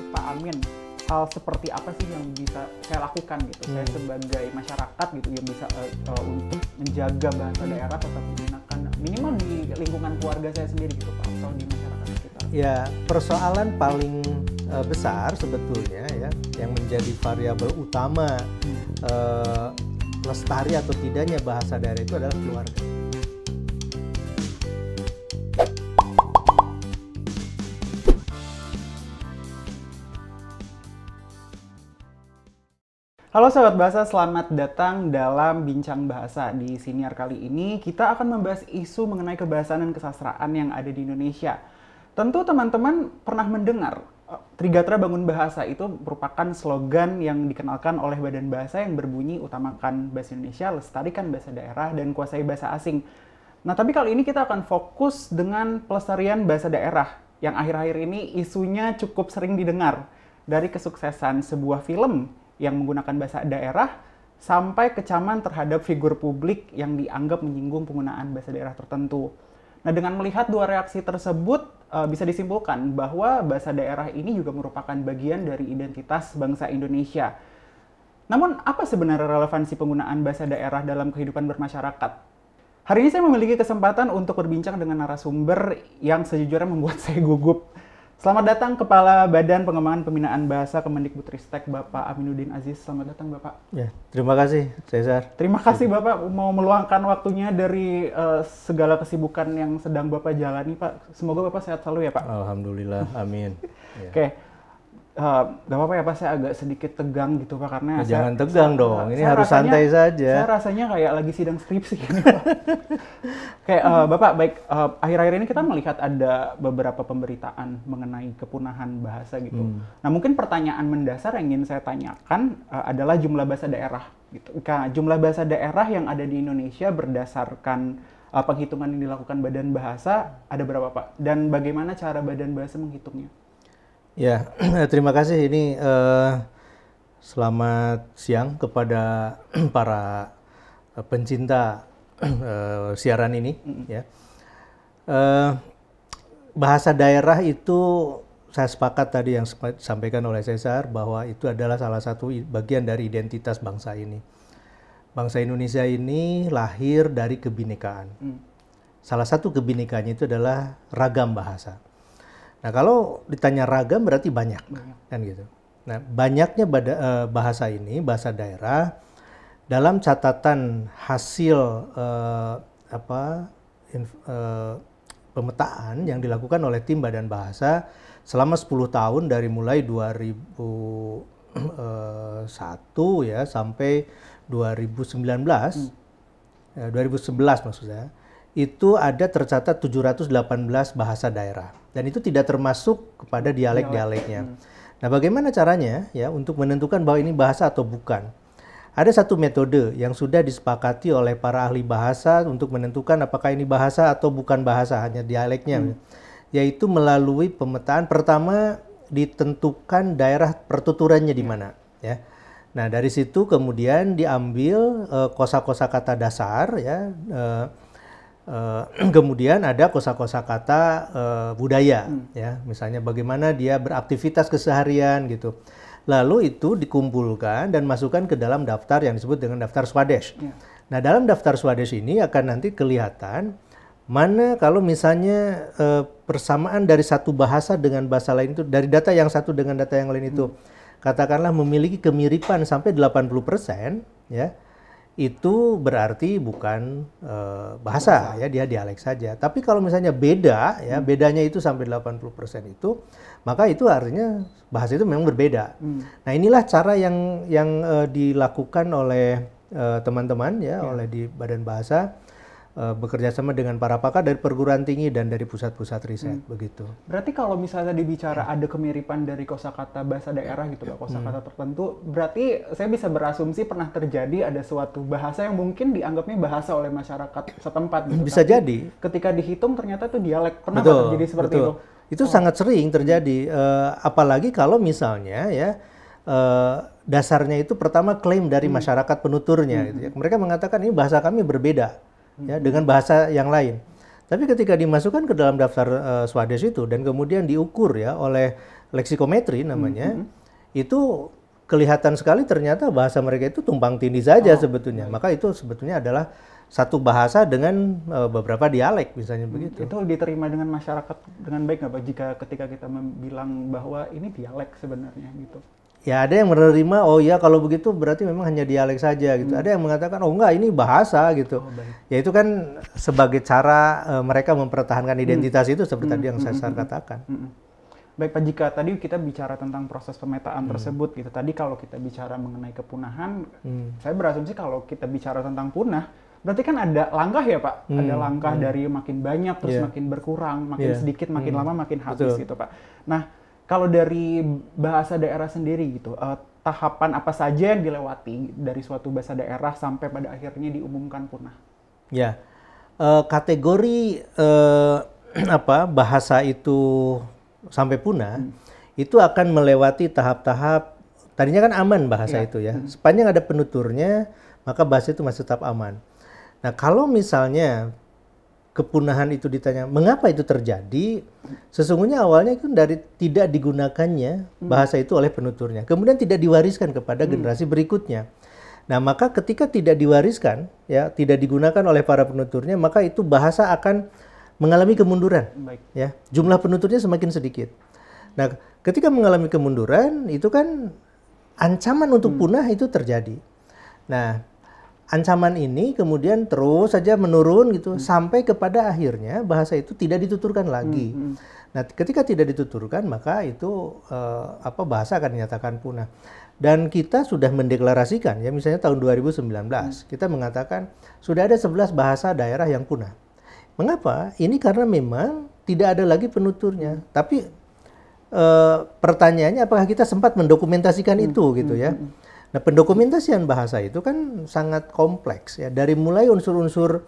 Pak Amin, hal seperti apa sih yang bisa saya lakukan gitu, saya sebagai masyarakat gitu yang bisa untuk menjaga bahasa daerah tetap digunakan minimal di lingkungan keluarga saya sendiri gitu Pak, atau di masyarakat sekitar. Ya, persoalan paling besar sebetulnya ya, yang menjadi variabel utama lestari atau tidaknya bahasa daerah itu adalah keluarga. Halo Sobat Bahasa, selamat datang dalam Bincang Bahasa. Di siniar kali ini kita akan membahas isu mengenai kebahasaan dan kesastraan yang ada di Indonesia. Tentu teman-teman pernah mendengar Trigatra Bangun Bahasa itu merupakan slogan yang dikenalkan oleh Badan Bahasa yang berbunyi utamakan bahasa Indonesia, lestarikan bahasa daerah, dan kuasai bahasa asing. Nah, tapi kali ini kita akan fokus dengan pelestarian bahasa daerah yang akhir-akhir ini isunya cukup sering didengar. Dari kesuksesan sebuah film yang menggunakan bahasa daerah sampai kecaman terhadap figur publik yang dianggap menyinggung penggunaan bahasa daerah tertentu. Nah, dengan melihat dua reaksi tersebut, bisa disimpulkan bahwa bahasa daerah ini juga merupakan bagian dari identitas bangsa Indonesia. Namun, apa sebenarnya relevansi penggunaan bahasa daerah dalam kehidupan bermasyarakat? Hari ini saya memiliki kesempatan untuk berbincang dengan narasumber yang sejujurnya membuat saya gugup. Selamat datang Kepala Badan Pengembangan Pembinaan Bahasa Kemendikbudristek Bapak Aminuddin Aziz. Selamat datang Bapak. Ya, terima kasih Cesar. Terima kasih Bapak mau meluangkan waktunya dari segala kesibukan yang sedang Bapak jalani Pak. Semoga Bapak sehat selalu ya Pak. Alhamdulillah, amin. Ya. Oke, gak apa-apa ya Pak, saya agak sedikit tegang gitu Pak karena jangan tegang dong, ini harus santai saja. Saya rasanya kayak lagi sidang skripsi gini Pak. Oke, Bapak, baik, akhir-akhir ini kita melihat ada beberapa pemberitaan mengenai kepunahan bahasa gitu. Nah, mungkin pertanyaan mendasar yang ingin saya tanyakan adalah jumlah bahasa daerah gitu. Jumlah bahasa daerah yang ada di Indonesia berdasarkan penghitungan yang dilakukan Badan Bahasa ada berapa Pak? Dan bagaimana cara Badan Bahasa menghitungnya? Ya, terima kasih. Ini selamat siang kepada para pencinta siaran ini. Ya, bahasa daerah itu saya sepakat tadi yang disampaikan oleh Cesar bahwa itu adalah salah satu bagian dari identitas bangsa ini. Bangsa Indonesia ini lahir dari kebinekaan. Salah satu kebinekaannya itu adalah ragam bahasa. Nah, kalau ditanya ragam berarti banyak, kan gitu. Nah, banyaknya bahasa ini, bahasa daerah, dalam catatan hasil pemetaan yang dilakukan oleh tim Badan Bahasa selama 10 tahun dari mulai 2001 ya sampai 2019, 2011 maksud saya. Itu ada tercatat 718 bahasa daerah dan itu tidak termasuk kepada dialek-dialeknya. Nah, bagaimana caranya ya untuk menentukan bahwa ini bahasa atau bukan? Ada satu metode yang sudah disepakati oleh para ahli bahasa untuk menentukan apakah ini bahasa atau bukan bahasa, hanya dialeknya, yaitu melalui pemetaan. Pertama ditentukan daerah pertuturannya di mana, ya. Nah, dari situ kemudian diambil kosa-kosa kata dasar, ya. Kemudian ada kosa-kosa kata budaya, ya, misalnya bagaimana dia beraktivitas keseharian gitu. Lalu itu dikumpulkan dan masukkan ke dalam daftar yang disebut dengan daftar Swadesh. Nah, dalam daftar Swadesh ini akan nanti kelihatan mana kalau misalnya persamaan dari satu bahasa dengan bahasa lain itu, dari data yang satu dengan data yang lain itu, katakanlah memiliki kemiripan sampai 80%, ya. Itu berarti bukan bahasa, ya, dia dialek saja. Tapi kalau misalnya beda, ya, bedanya itu sampai 80% itu, maka itu artinya bahasa itu memang berbeda. Nah, inilah cara yang dilakukan oleh teman-teman, ya, oleh di Badan Bahasa, bekerja sama dengan para pakar dari perguruan tinggi dan dari pusat-pusat riset, begitu. Berarti kalau misalnya dibicara ada kemiripan dari kosakata bahasa daerah gitu Pak, kosakata tertentu, berarti saya bisa berasumsi pernah terjadi ada suatu bahasa yang mungkin dianggapnya bahasa oleh masyarakat setempat gitu. Bisa tapi jadi. Ketika dihitung ternyata itu dialek. Pernah Betul, terjadi seperti betul. itu? Itu sangat sering terjadi, apalagi kalau misalnya, ya, dasarnya itu pertama klaim dari masyarakat penuturnya, gitu, ya. Mereka mengatakan ini bahasa kami berbeda, ya, dengan bahasa yang lain. Tapi ketika dimasukkan ke dalam daftar Swadesh itu dan kemudian diukur, ya, oleh leksikometri namanya, itu kelihatan sekali ternyata bahasa mereka itu tumpang tindih saja sebetulnya. Maka itu sebetulnya adalah satu bahasa dengan beberapa dialek, misalnya begitu. Itu diterima dengan masyarakat dengan baik nggak Pak jika ketika kita bilang bahwa ini dialek sebenarnya gitu? Ya ada yang menerima, oh ya kalau begitu berarti memang hanya dialek saja gitu. Ada yang mengatakan, oh enggak ini bahasa gitu. Ya itu kan sebagai cara mereka mempertahankan identitas itu seperti tadi yang saya katakan. Baik Pak, jika tadi kita bicara tentang proses pemetaan tersebut gitu. Tadi kalau kita bicara mengenai kepunahan, saya berasumsi kalau kita bicara tentang punah, berarti kan ada langkah ya Pak? Ada langkah dari makin banyak terus makin berkurang, makin sedikit, makin lama makin habis gitu Pak. Nah, kalau dari bahasa daerah sendiri gitu, tahapan apa saja yang dilewati dari suatu bahasa daerah sampai pada akhirnya diumumkan punah? Ya, kategori bahasa itu sampai punah, itu akan melewati tahap-tahap, tadinya kan aman bahasa itu ya. Sepanjang ada penuturnya, maka bahasa itu masih tetap aman. Nah, kalau misalnya kepunahan itu ditanya, mengapa itu terjadi? Sesungguhnya awalnya itu dari tidak digunakannya bahasa itu oleh penuturnya. Kemudian tidak diwariskan kepada generasi berikutnya. Nah, maka ketika tidak diwariskan, ya, tidak digunakan oleh para penuturnya, maka itu bahasa akan mengalami kemunduran. Ya, jumlah penuturnya semakin sedikit. Nah, ketika mengalami kemunduran, itu kan ancaman untuk punah itu terjadi. Nah, ancaman ini kemudian terus saja menurun gitu sampai kepada akhirnya bahasa itu tidak dituturkan lagi. Nah, ketika tidak dituturkan maka itu bahasa akan dinyatakan punah. Dan kita sudah mendeklarasikan ya, misalnya tahun 2019 kita mengatakan sudah ada 11 bahasa daerah yang punah. Mengapa? Ini karena memang tidak ada lagi penuturnya. Tapi pertanyaannya apakah kita sempat mendokumentasikan itu gitu ya. Nah, pendokumentasian bahasa itu kan sangat kompleks ya, dari mulai unsur-unsur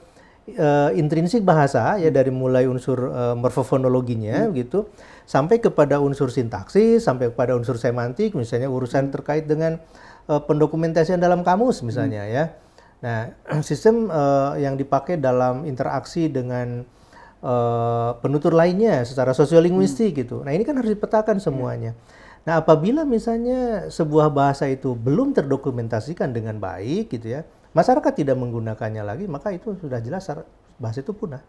intrinsik bahasa ya, dari mulai unsur morfofonologinya gitu, sampai kepada unsur sintaksis, sampai kepada unsur semantik, misalnya urusan terkait dengan pendokumentasian dalam kamus misalnya ya. Nah, sistem yang dipakai dalam interaksi dengan penutur lainnya secara sosiolinguistik gitu. Nah, ini kan harus dipetakan semuanya. Nah, apabila misalnya sebuah bahasa itu belum terdokumentasikan dengan baik gitu ya, masyarakat tidak menggunakannya lagi, maka itu sudah jelas bahasa itu punah.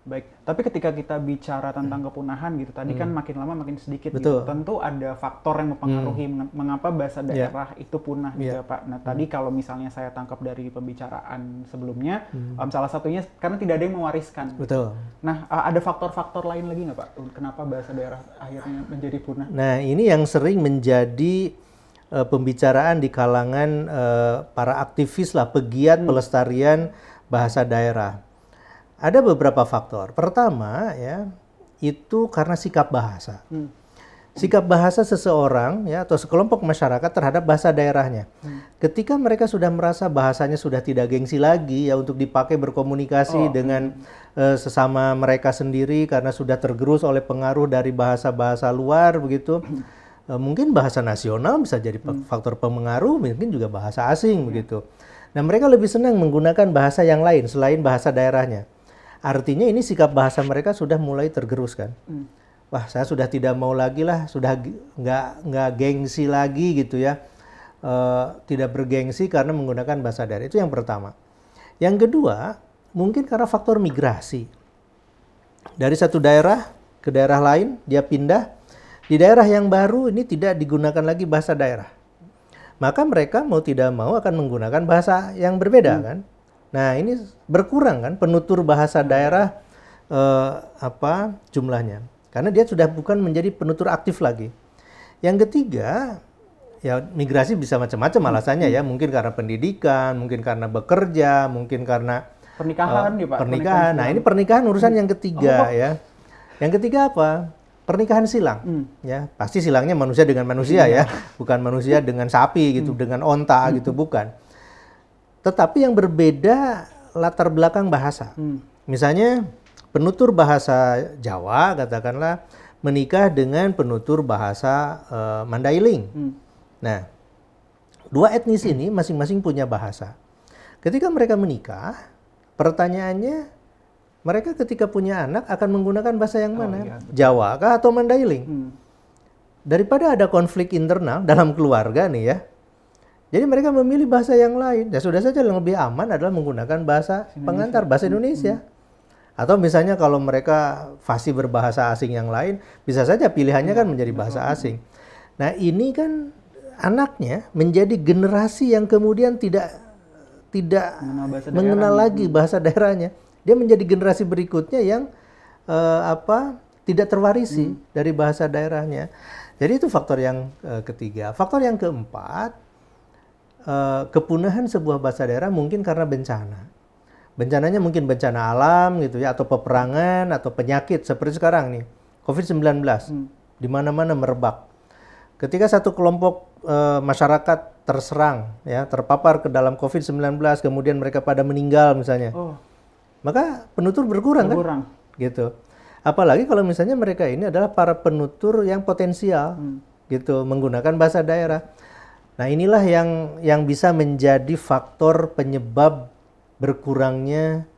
Baik, tapi ketika kita bicara tentang kepunahan gitu, tadi kan makin lama makin sedikit Betul. gitu. Tentu ada faktor yang mempengaruhi mengapa bahasa daerah itu punah gitu ya Pak. Nah, tadi kalau misalnya saya tangkap dari pembicaraan sebelumnya, salah satunya karena tidak ada yang mewariskan. Betul. Nah, ada faktor-faktor lain lagi nggak Pak? Kenapa bahasa daerah akhirnya menjadi punah? Nah, ini yang sering menjadi pembicaraan di kalangan para aktivis lah, pegiat pelestarian bahasa daerah. Ada beberapa faktor. Pertama ya, itu karena sikap bahasa. Sikap bahasa seseorang ya atau sekelompok masyarakat terhadap bahasa daerahnya. Ketika mereka sudah merasa bahasanya sudah tidak gengsi lagi ya untuk dipakai berkomunikasi dengan sesama mereka sendiri karena sudah tergerus oleh pengaruh dari bahasa-bahasa luar begitu. Mungkin bahasa nasional bisa jadi faktor pengaruh, mungkin juga bahasa asing begitu. Nah, mereka lebih senang menggunakan bahasa yang lain selain bahasa daerahnya. Artinya ini sikap bahasa mereka sudah mulai tergerus kan. Wah, saya sudah tidak mau lagi lah, sudah nggak gengsi lagi gitu ya. Tidak bergengsi karena menggunakan bahasa daerah. Itu yang pertama. Yang kedua, mungkin karena faktor migrasi. Dari satu daerah ke daerah lain, dia pindah. Di daerah yang baru ini tidak digunakan lagi bahasa daerah. Maka mereka mau tidak mau akan menggunakan bahasa yang berbeda kan. Nah, ini berkurang kan penutur bahasa daerah jumlahnya. Karena dia sudah bukan menjadi penutur aktif lagi. Yang ketiga, ya migrasi bisa macam-macam alasannya ya. Mungkin karena pendidikan, mungkin karena bekerja, mungkin karena pernikahan nih Pak. Pernikahan. Nah, ini pernikahan urusan yang ketiga ya. Yang ketiga apa? Pernikahan silang. Ya, pasti silangnya manusia dengan manusia ya, bukan manusia dengan sapi gitu, dengan onta gitu, bukan. Tetapi yang berbeda latar belakang bahasa. Misalnya penutur bahasa Jawa katakanlah menikah dengan penutur bahasa Mandailing. Nah, dua etnis ini masing-masing punya bahasa. Ketika mereka menikah, pertanyaannya mereka ketika punya anak akan menggunakan bahasa yang mana? Jawa kah atau Mandailing? daripada ada konflik internal dalam keluarga nih ya, jadi mereka memilih bahasa yang lain. Ya sudah saja, yang lebih aman adalah menggunakan bahasa pengantar, bahasa Indonesia. Atau misalnya kalau mereka fasih berbahasa asing yang lain, bisa saja pilihannya kan menjadi bahasa asing. Nah ini kan anaknya menjadi generasi yang kemudian tidak mengenal lagi bahasa daerahnya. Dia menjadi generasi berikutnya yang tidak terwarisi dari bahasa daerahnya. Jadi itu faktor yang ketiga. Faktor yang keempat, kepunahan sebuah bahasa daerah mungkin karena bencana. Bencananya mungkin bencana alam gitu ya, atau peperangan atau penyakit seperti sekarang nih, COVID-19 di mana-mana merebak. Ketika satu kelompok masyarakat terserang ya, terpapar ke dalam COVID-19, kemudian mereka pada meninggal misalnya. Maka penutur berkurang kan? Gitu. Apalagi kalau misalnya mereka ini adalah para penutur yang potensial gitu, menggunakan bahasa daerah. Nah inilah yang bisa menjadi faktor penyebab berkurangnya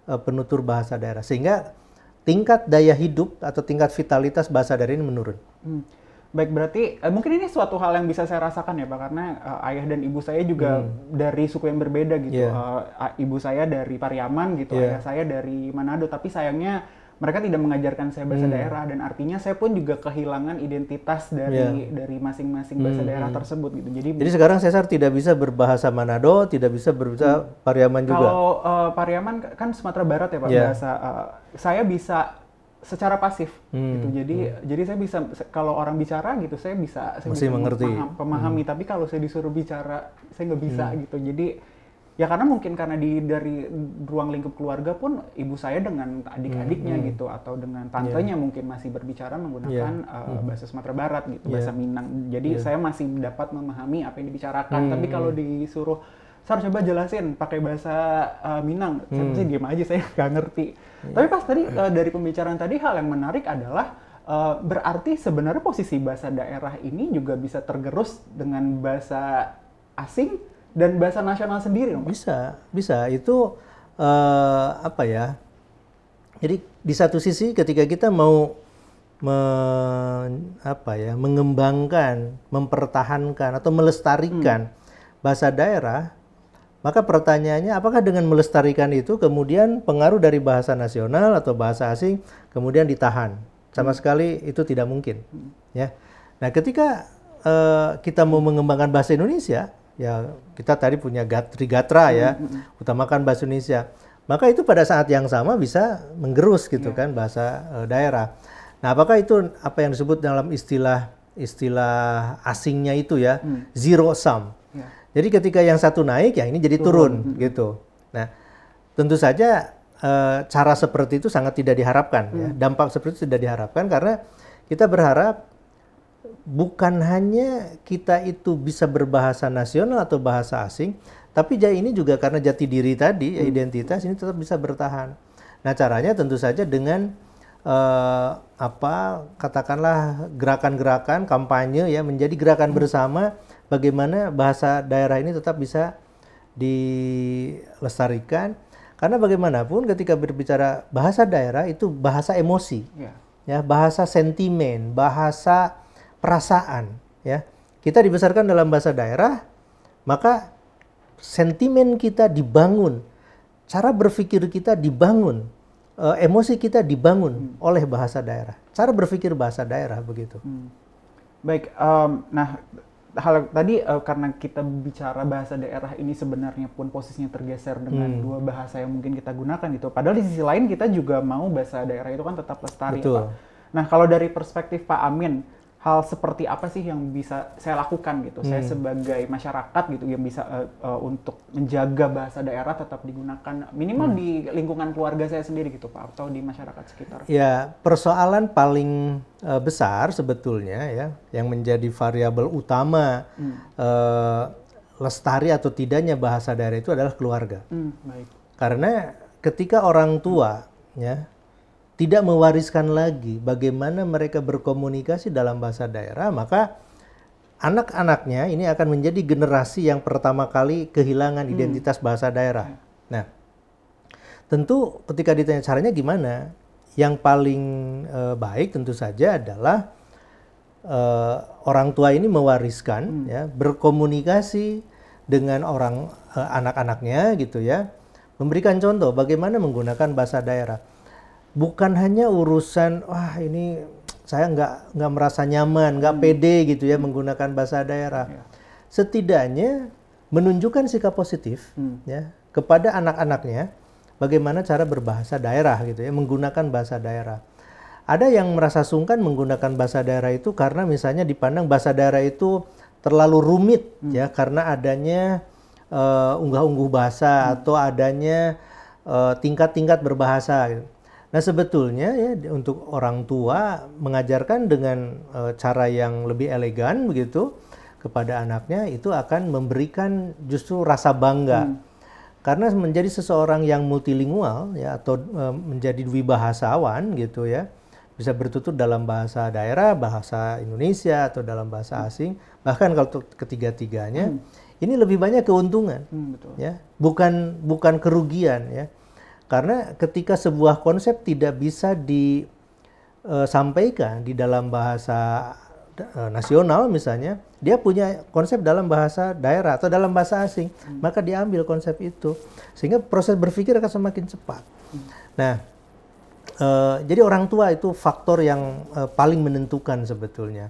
penutur bahasa daerah, sehingga tingkat daya hidup atau tingkat vitalitas bahasa daerah ini menurun. Baik, berarti mungkin ini suatu hal yang bisa saya rasakan ya Pak, karena ayah dan ibu saya juga dari suku yang berbeda gitu. Ibu saya dari Pariaman gitu, ayah saya dari Manado, tapi sayangnya mereka tidak mengajarkan saya bahasa daerah, dan artinya saya pun juga kehilangan identitas dari masing-masing bahasa daerah tersebut gitu. Jadi sekarang Cesar tidak bisa berbahasa Manado, tidak bisa berbahasa Pariaman juga. Kalau Pariaman kan Sumatera Barat ya Pak, bahasa saya bisa secara pasif gitu. Jadi saya bisa, kalau orang bicara gitu saya bisa mengerti, memahami, tapi kalau saya disuruh bicara saya nggak bisa gitu. Jadi ya karena mungkin karena dari ruang lingkup keluarga pun ibu saya dengan adik-adiknya gitu, atau dengan tantenya mungkin masih berbicara menggunakan bahasa Sumatera Barat gitu, bahasa Minang. Jadi saya masih dapat memahami apa yang dibicarakan. Tapi kalau disuruh, Sar coba jelasin pakai bahasa Minang, saya pasti diam aja, saya nggak ngerti. Tapi pas tadi dari pembicaraan tadi, hal yang menarik adalah berarti sebenarnya posisi bahasa daerah ini juga bisa tergerus dengan bahasa asing dan bahasa nasional sendiri dong, Pak? Bisa. Itu apa ya? Jadi di satu sisi ketika kita mau mengembangkan, mempertahankan atau melestarikan bahasa daerah, maka pertanyaannya apakah dengan melestarikan itu kemudian pengaruh dari bahasa nasional atau bahasa asing kemudian ditahan? Sama sekali itu tidak mungkin. Ya. Nah, ketika kita mau mengembangkan bahasa Indonesia, ya kita tadi punya Trigatra ya, utamakan bahasa Indonesia. Maka itu pada saat yang sama bisa menggerus gitu kan bahasa daerah. Nah, apakah itu apa yang disebut dalam istilah asingnya itu ya, zero sum. Jadi ketika yang satu naik, ya ini jadi turun gitu. Nah, tentu saja cara seperti itu sangat tidak diharapkan. Ya. Dampak seperti itu tidak diharapkan karena kita berharap bukan hanya kita itu bisa berbahasa nasional atau bahasa asing, tapi ini juga karena jati diri tadi, identitas ini tetap bisa bertahan. Nah, caranya tentu saja dengan katakanlah gerakan-gerakan kampanye ya, menjadi gerakan bersama bagaimana bahasa daerah ini tetap bisa dilestarikan. Karena bagaimanapun ketika berbicara bahasa daerah itu bahasa emosi, ya, bahasa sentimen, bahasa perasaan, ya. Kita dibesarkan dalam bahasa daerah, maka sentimen kita dibangun, cara berpikir kita dibangun, emosi kita dibangun oleh bahasa daerah, cara berpikir bahasa daerah begitu. Baik, nah hal tadi karena kita bicara bahasa daerah ini sebenarnya pun posisinya tergeser dengan dua bahasa yang mungkin kita gunakan gitu. Padahal di sisi lain kita juga mau bahasa daerah itu kan tetap lestari. Betul. Ya, Pak. Nah, kalau dari perspektif Pak Amin, hal seperti apa sih yang bisa saya lakukan gitu? Saya sebagai masyarakat gitu yang bisa untuk menjaga bahasa daerah tetap digunakan minimal di lingkungan keluarga saya sendiri gitu Pak, atau di masyarakat sekitar. Ya, persoalan paling besar sebetulnya ya yang menjadi variabel utama lestari atau tidaknya bahasa daerah itu adalah keluarga. Baik. Karena ketika orang tua ya tidak mewariskan lagi bagaimana mereka berkomunikasi dalam bahasa daerah, maka anak-anaknya ini akan menjadi generasi yang pertama kali kehilangan identitas bahasa daerah. Nah, tentu ketika ditanya caranya gimana, yang paling baik tentu saja adalah orang tua ini mewariskan, ya, berkomunikasi dengan anak-anaknya gitu ya, memberikan contoh bagaimana menggunakan bahasa daerah. Bukan hanya urusan, wah ini saya nggak merasa nyaman, nggak pede gitu ya menggunakan bahasa daerah. Setidaknya menunjukkan sikap positif ya kepada anak-anaknya, bagaimana cara berbahasa daerah gitu ya, menggunakan bahasa daerah. Ada yang merasa sungkan menggunakan bahasa daerah itu karena misalnya dipandang bahasa daerah itu terlalu rumit ya, karena adanya unggah-ungguh bahasa atau adanya tingkat-tingkat berbahasa gitu. Nah sebetulnya ya untuk orang tua mengajarkan dengan cara yang lebih elegan begitu kepada anaknya, itu akan memberikan justru rasa bangga. Karena menjadi seseorang yang multilingual ya, atau menjadi dwibahasawan gitu ya, bisa bertutur dalam bahasa daerah, bahasa Indonesia, atau dalam bahasa asing, bahkan kalau ketiga-tiganya, ini lebih banyak keuntungan, betul. Ya, bukan kerugian ya. Karena ketika sebuah konsep tidak bisa disampaikan di dalam bahasa nasional misalnya, dia punya konsep dalam bahasa daerah atau dalam bahasa asing, maka diambil konsep itu, sehingga proses berpikir akan semakin cepat. Nah, jadi orang tua itu faktor yang paling menentukan sebetulnya.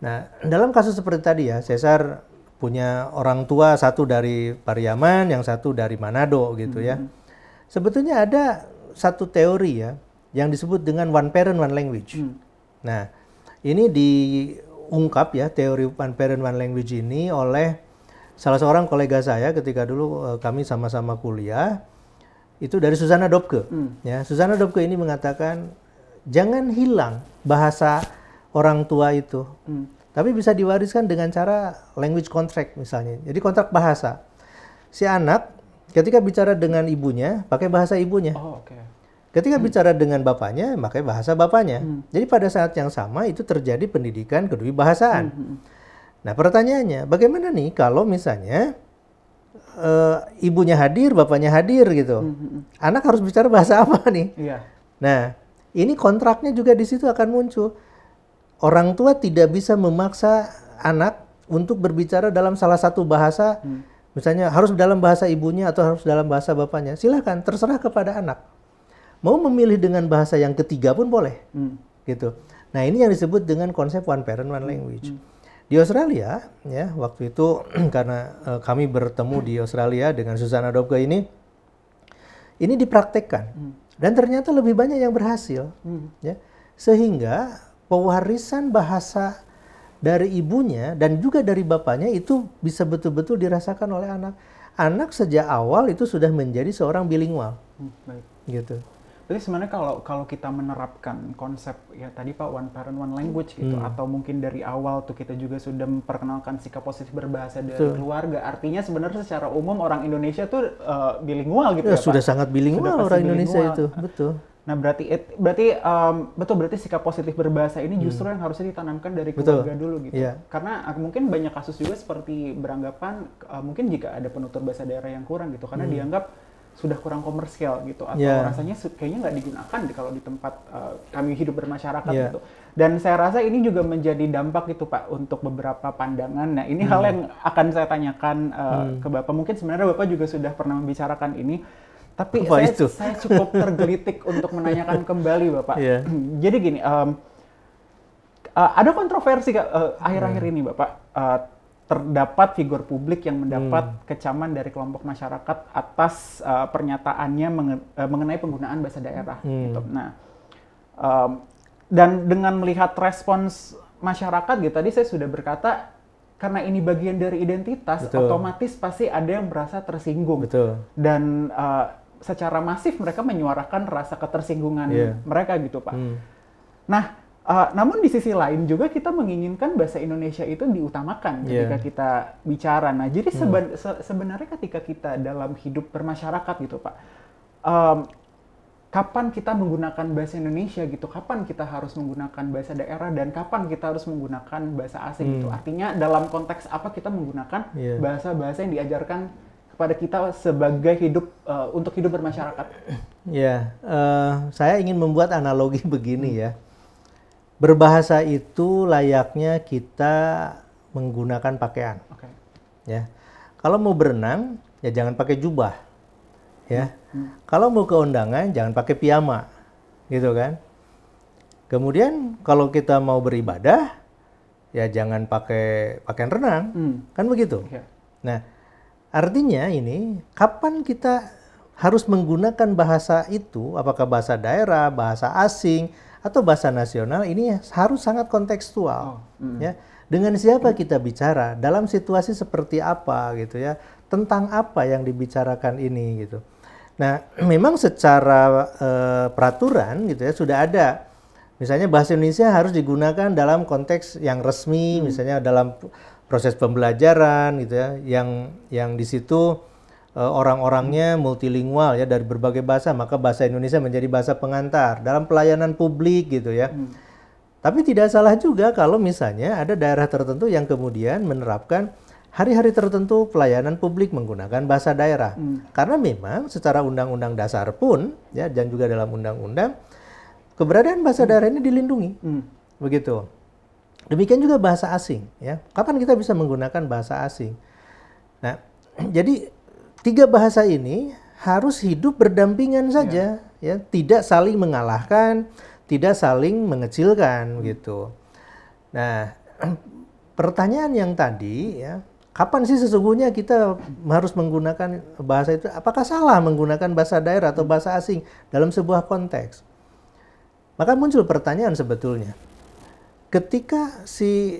Nah, dalam kasus seperti tadi ya, Cesar punya orang tua, satu dari Pariaman, yang satu dari Manado gitu ya. Sebetulnya ada satu teori ya, yang disebut dengan one parent one language. Nah, ini diungkap ya, teori one parent one language ini oleh salah seorang kolega saya ketika dulu kami sama-sama kuliah. Itu dari Susana Dobke. Ya, Susana Dobke ini mengatakan jangan hilang bahasa orang tua itu, tapi bisa diwariskan dengan cara language contract misalnya. Jadi kontrak bahasa. Si anak ketika bicara dengan ibunya pakai bahasa ibunya. Ketika bicara dengan bapaknya pakai bahasa bapaknya. Jadi pada saat yang sama itu terjadi pendidikan kedwibahasaan. Nah pertanyaannya, bagaimana nih kalau misalnya ibunya hadir, bapaknya hadir gitu. Anak harus bicara bahasa apa nih? Nah, ini kontraknya juga di situ akan muncul. Orang tua tidak bisa memaksa anak untuk berbicara dalam salah satu bahasa, misalnya harus dalam bahasa ibunya atau harus dalam bahasa bapaknya. Silakan, terserah kepada anak. Mau memilih dengan bahasa yang ketiga pun boleh, gitu. Nah, ini yang disebut dengan konsep one parent one language. Di Australia, ya waktu itu karena kami bertemu di Australia dengan Susana Dobke ini dipraktekkan dan ternyata lebih banyak yang berhasil, ya, sehingga pewarisan bahasa dari ibunya dan juga dari bapaknya itu bisa betul-betul dirasakan oleh anak. Anak sejak awal itu sudah menjadi seorang bilingual, gitu. Jadi sebenarnya kalau kita menerapkan konsep ya tadi Pak one parent one language gitu, atau mungkin dari awal tuh kita juga sudah memperkenalkan sikap positif berbahasa dari keluarga, artinya sebenarnya secara umum orang Indonesia tuh bilingual gitu ya, sudah Pak? Sangat bilingual orang Indonesia itu, betul. Nah berarti sikap positif berbahasa ini justru yang harusnya ditanamkan dari keluarga dulu gitu. Karena mungkin banyak kasus juga seperti beranggapan mungkin jika ada penutur bahasa daerah yang kurang gitu, karena dianggap sudah kurang komersial gitu, atau rasanya kayaknya nggak digunakan kalau di tempat kami hidup bermasyarakat gitu. Dan saya rasa ini juga menjadi dampak gitu Pak untuk beberapa pandangan. Nah ini hal yang akan saya tanyakan ke Bapak. Mungkin sebenarnya Bapak juga sudah pernah membicarakan ini, tapi saya cukup tergelitik untuk menanyakan kembali Bapak. Jadi gini, ada kontroversi akhir-akhir ini Bapak. Terdapat figur publik yang mendapat kecaman dari kelompok masyarakat atas pernyataannya mengenai penggunaan bahasa daerah. Gitu. Nah, dan dengan melihat respons masyarakat, gitu, tadi saya sudah berkata karena ini bagian dari identitas, otomatis pasti ada yang merasa tersinggung. Dan secara masif mereka menyuarakan rasa ketersinggungan mereka, gitu Pak. Nah. Namun di sisi lain juga kita menginginkan bahasa Indonesia itu diutamakan ketika kita bicara. Nah, jadi sebenarnya ketika kita dalam hidup bermasyarakat gitu Pak, kapan kita menggunakan bahasa Indonesia gitu, kapan kita harus menggunakan bahasa daerah, dan kapan kita harus menggunakan bahasa asing gitu. Artinya dalam konteks apa kita menggunakan bahasa-bahasa yang diajarkan kepada kita sebagai untuk hidup bermasyarakat. Saya ingin membuat analogi begini ya. Berbahasa itu layaknya kita menggunakan pakaian. Oke. Ya. Kalau mau berenang, ya jangan pakai jubah. Ya. Kalau mau ke undangan, jangan pakai piyama. Gitu kan. Kemudian kalau kita mau beribadah, ya jangan pakai pakaian renang. Kan begitu. Iya. Nah, artinya ini, kapan kita harus menggunakan bahasa itu, apakah bahasa daerah, bahasa asing, atau bahasa nasional, ini harus sangat kontekstual. Ya. Dengan siapa kita bicara, dalam situasi seperti apa gitu ya, tentang apa yang dibicarakan ini gitu. Nah, memang secara peraturan gitu ya sudah ada. Misalnya bahasa Indonesia harus digunakan dalam konteks yang resmi, misalnya dalam proses pembelajaran gitu ya, yang di situ orang-orangnya multilingual ya dari berbagai bahasa, maka bahasa Indonesia menjadi bahasa pengantar dalam pelayanan publik gitu ya. Tapi tidak salah juga kalau misalnya ada daerah tertentu yang kemudian menerapkan hari-hari tertentu pelayanan publik menggunakan bahasa daerah. Karena memang secara undang-undang dasar pun ya dan juga dalam undang-undang keberadaan bahasa daerah ini dilindungi. Begitu. Demikian juga bahasa asing ya. Kapan kita bisa menggunakan bahasa asing? Nah, jadi 3 bahasa ini harus hidup berdampingan saja ya, tidak saling mengalahkan, tidak saling mengecilkan gitu. Nah, pertanyaan yang tadi ya, kapan sih sesungguhnya kita harus menggunakan bahasa itu? Apakah salah menggunakan bahasa daerah atau bahasa asing dalam sebuah konteks? Maka muncul pertanyaan sebetulnya. Ketika si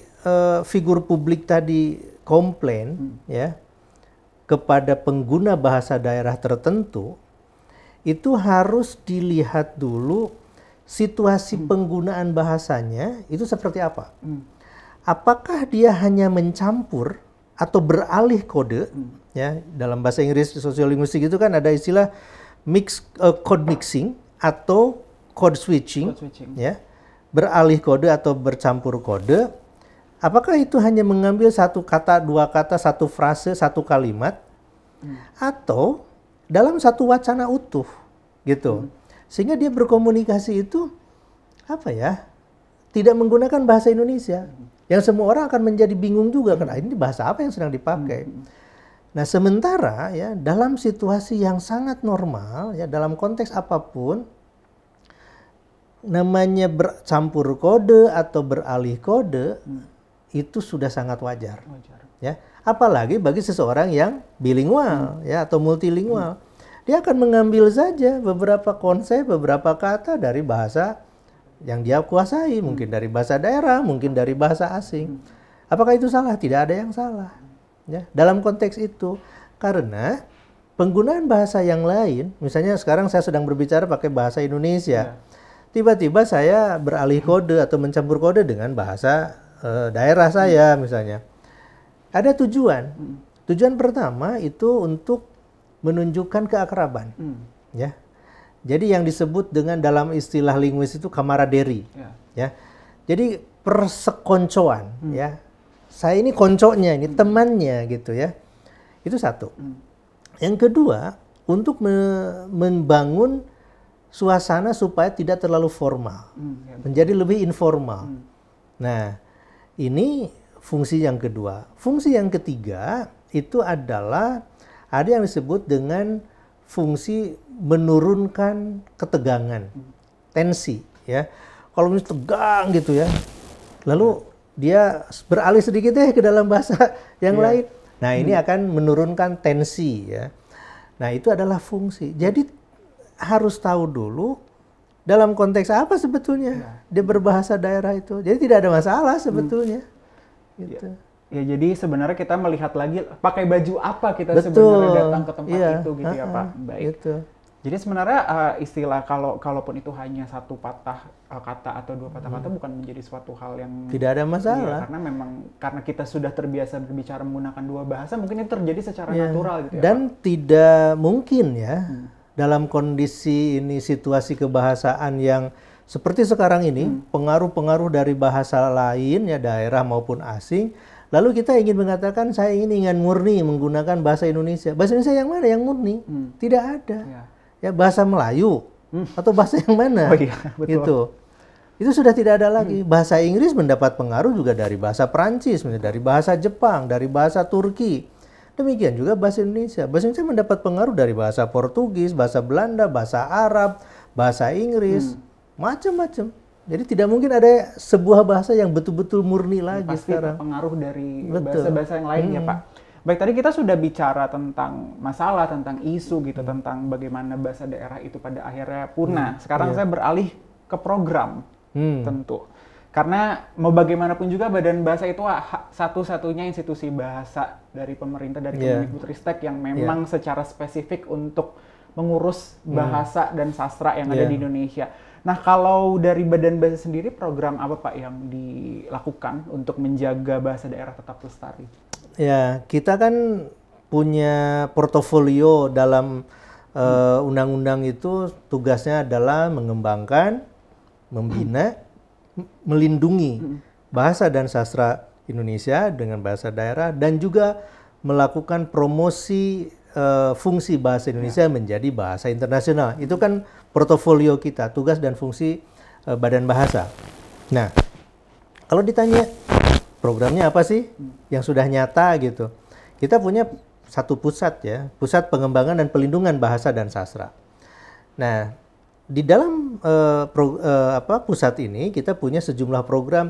figur publik tadi komplain ya kepada pengguna bahasa daerah tertentu, itu harus dilihat dulu situasi penggunaan bahasanya itu seperti apa. Apakah dia hanya mencampur atau beralih kode, ya dalam bahasa Inggris sosiolinguistik itu kan ada istilah code mixing atau code switching, ya beralih kode atau bercampur kode. Apakah itu hanya mengambil satu kata, dua kata, satu frase, satu kalimat, atau dalam satu wacana utuh, gitu. Sehingga dia berkomunikasi itu, apa ya, tidak menggunakan bahasa Indonesia. Yang semua orang akan menjadi bingung juga, karena ini bahasa apa yang sedang dipakai. Nah, sementara ya dalam situasi yang sangat normal, ya dalam konteks apapun, namanya bercampur kode atau beralih kode, itu sudah sangat wajar. Ya, apalagi bagi seseorang yang bilingual ya atau multilingual. Dia akan mengambil saja beberapa konsep, beberapa kata dari bahasa yang dia kuasai, mungkin dari bahasa daerah, mungkin dari bahasa asing. Apakah itu salah? Tidak ada yang salah. Ya, dalam konteks itu, karena penggunaan bahasa yang lain, misalnya sekarang saya sedang berbicara pakai bahasa Indonesia, tiba-tiba saya beralih kode atau mencampur kode dengan bahasa daerah saya misalnya. Ada tujuan. Tujuan pertama itu untuk menunjukkan keakraban. Ya. Jadi yang disebut dengan dalam istilah linguis itu kamaraderi. Ya. Jadi persekoncoan. Ya. Saya ini konconya, ini temannya gitu ya. Itu satu. Yang kedua, untuk membangun suasana supaya tidak terlalu formal. Menjadi lebih informal. Nah, ini fungsi yang kedua. Fungsi yang ketiga itu adalah ada yang disebut dengan fungsi menurunkan ketegangan, tensi. Ya, kalau misalnya tegang gitu ya, lalu dia beralih sedikit ke dalam bahasa yang lain. Nah, ini akan menurunkan tensi. Ya, nah itu adalah fungsi. Jadi harus tahu dulu dalam konteks apa sebetulnya dia berbahasa daerah itu. Jadi tidak ada masalah sebetulnya. Gitu. Ya, jadi sebenarnya kita melihat lagi pakai baju apa kita sebenarnya datang ke tempat itu gitu ya Pak. Baik. Gitu. Jadi sebenarnya istilah kalaupun itu hanya satu patah kata atau dua patah kata bukan menjadi suatu hal yang tidak ada masalah. Karena memang karena kita sudah terbiasa berbicara menggunakan dua bahasa, mungkin itu terjadi secara natural gitu ya. Dan Pak, tidak mungkin ya dalam kondisi ini situasi kebahasaan yang seperti sekarang ini, pengaruh-pengaruh dari bahasa lain ya daerah maupun asing, lalu kita ingin mengatakan saya ingin murni menggunakan bahasa Indonesia. Bahasa Indonesia yang mana yang murni? Tidak ada. Ya bahasa Melayu atau bahasa yang mana? Oh iya, betul. Gitu. Itu sudah tidak ada lagi. Bahasa Inggris mendapat pengaruh juga dari bahasa Prancis, dari bahasa Jepang, dari bahasa Turki. Demikian juga bahasa Indonesia. Bahasa Indonesia mendapat pengaruh dari bahasa Portugis, bahasa Belanda, bahasa Arab, bahasa Inggris, macam-macam. Jadi tidak mungkin ada sebuah bahasa yang betul-betul murni lagi pasti sekarang. Pengaruh dari bahasa-bahasa yang lain ya Pak. Baik, tadi kita sudah bicara tentang masalah, tentang isu gitu, tentang bagaimana bahasa daerah itu pada akhirnya punah. Sekarang saya beralih ke program. Tentu. Karena mau bagaimanapun juga Badan Bahasa itu satu-satunya institusi bahasa dari pemerintah, dari Kemendikbudristek yang memang secara spesifik untuk mengurus bahasa dan sastra yang ada di Indonesia. Nah, kalau dari Badan Bahasa sendiri, program apa Pak yang dilakukan untuk menjaga bahasa daerah tetap lestari? Ya, kita kan punya portofolio dalam undang-undang itu, tugasnya adalah mengembangkan, membina, melindungi bahasa dan sastra Indonesia dengan bahasa daerah, dan juga melakukan promosi fungsi bahasa Indonesia menjadi bahasa internasional. Itu kan portofolio kita, tugas dan fungsi Badan Bahasa. Nah, kalau ditanya programnya apa sih yang sudah nyata gitu, kita punya satu pusat ya, Pusat Pengembangan dan Pelindungan Bahasa dan Sastra. Nah, di dalam pusat ini kita punya sejumlah program.